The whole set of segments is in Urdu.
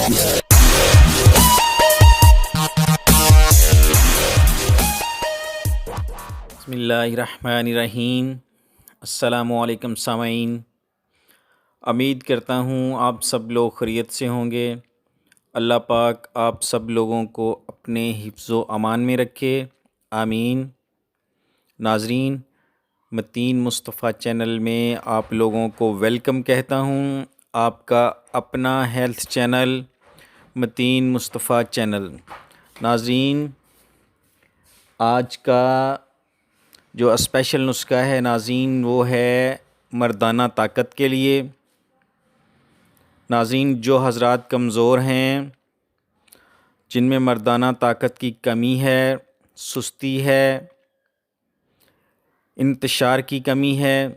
بسم اللہ الرحمن الرحیم۔ السلام علیکم سامعین، امید کرتا ہوں آپ سب لوگ خیریت سے ہوں گے۔ اللہ پاک آپ سب لوگوں کو اپنے حفظ و امان میں رکھے، آمین۔ ناظرین، متین مصطفیٰ چینل میں آپ لوگوں کو ویلکم کہتا ہوں۔ آپ کا اپنا ہیلتھ چینل متین مصطفیٰ چینل۔ ناظرین، آج کا جو اسپیشل نسخہ ہے ناظرین وہ ہے مردانہ طاقت کے لیے۔ ناظرین، جو حضرات کمزور ہیں، جن میں مردانہ طاقت کی کمی ہے، سستی ہے، انتشار کی کمی ہے،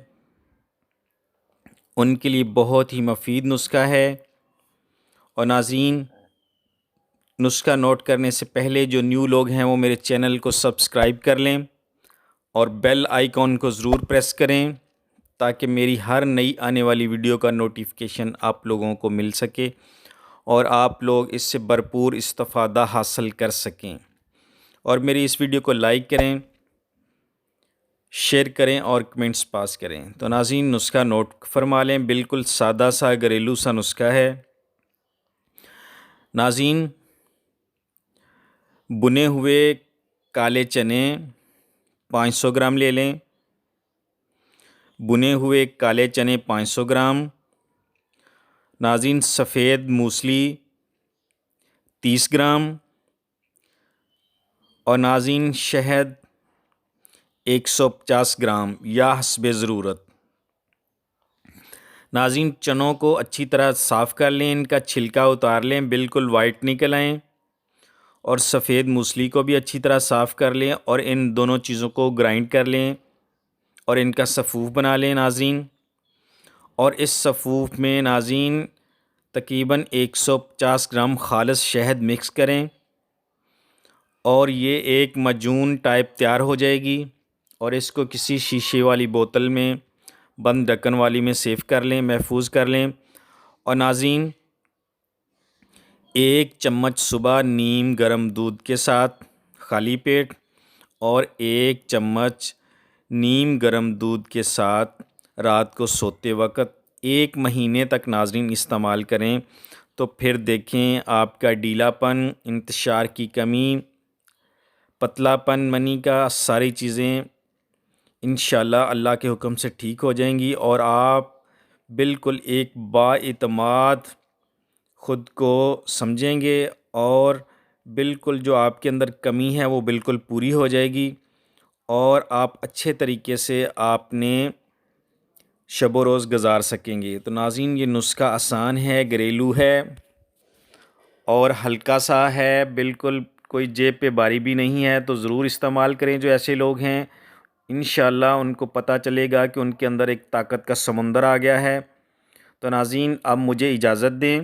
ان کے لیے بہت ہی مفید نسخہ ہے۔ اور ناظرین، نسخہ نوٹ کرنے سے پہلے جو نیو لوگ ہیں وہ میرے چینل کو سبسکرائب کر لیں اور بیل آئیکن کو ضرور پریس کریں تاکہ میری ہر نئی آنے والی ویڈیو کا نوٹیفیکیشن آپ لوگوں کو مل سکے اور آپ لوگ اس سے بھرپور استفادہ حاصل کر سکیں۔ اور میری اس ویڈیو کو لائک کریں، شیئر کریں اور کمنٹس پاس کریں۔ تو ناظرین، نسخہ نوٹ فرما لیں، بالکل سادہ سا گھریلو سا نسخہ ہے۔ ناظرین، بنے ہوئے کالے چنے 500 گرام لے لیں، بنے ہوئے کالے چنے 500 گرام۔ ناظرین، سفید موسلی 30 گرام، اور ناظرین شہد 150 گرام یا حسب ضرورت۔ ناظرین، چنوں کو اچھی طرح صاف کر لیں، ان کا چھلکا اتار لیں، بالکل وائٹ نکل آئیں، اور سفید موسلی کو بھی اچھی طرح صاف کر لیں اور ان دونوں چیزوں کو گرائنڈ کر لیں اور ان کا صفوف بنا لیں ناظرین۔ اور اس صفوف میں ناظرین تقریباً 150 گرام خالص شہد مکس کریں اور یہ ایک معجون ٹائپ تیار ہو جائے گی، اور اس کو کسی شیشے والی بوتل میں بند ڈھکن والی میں سیو کر لیں، محفوظ کر لیں۔ اور ناظرین، 1 چمچ صبح نیم گرم دودھ کے ساتھ خالی پیٹ اور 1 چمچ نیم گرم دودھ کے ساتھ رات کو سوتے وقت 1 مہینے تک ناظرین استعمال کریں تو پھر دیکھیں آپ کا ڈھیلا پن، انتشار کی کمی، پتلا پن منی کا ساری چیزیں انشاءاللہ اللہ کے حکم سے ٹھیک ہو جائیں گی، اور آپ بالکل ایک بااعتماد خود کو سمجھیں گے، اور بالکل جو آپ کے اندر کمی ہے وہ بالکل پوری ہو جائے گی، اور آپ اچھے طریقے سے آپ نے شب و روز گزار سکیں گے۔ تو ناظرین، یہ نسخہ آسان ہے، گھریلو ہے اور ہلکا سا ہے، بالکل کوئی جیب پہ باری بھی نہیں ہے، تو ضرور استعمال کریں جو ایسے لوگ ہیں۔ انشاءاللہ ان کو پتہ چلے گا کہ ان کے اندر ایک طاقت کا سمندر آ گیا ہے۔ تو ناظرین، اب مجھے اجازت دیں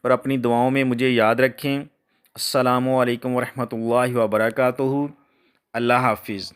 اور اپنی دعاؤں میں مجھے یاد رکھیں۔ السلام علیکم ورحمۃ اللہ وبرکاتہ۔ اللہ حافظ۔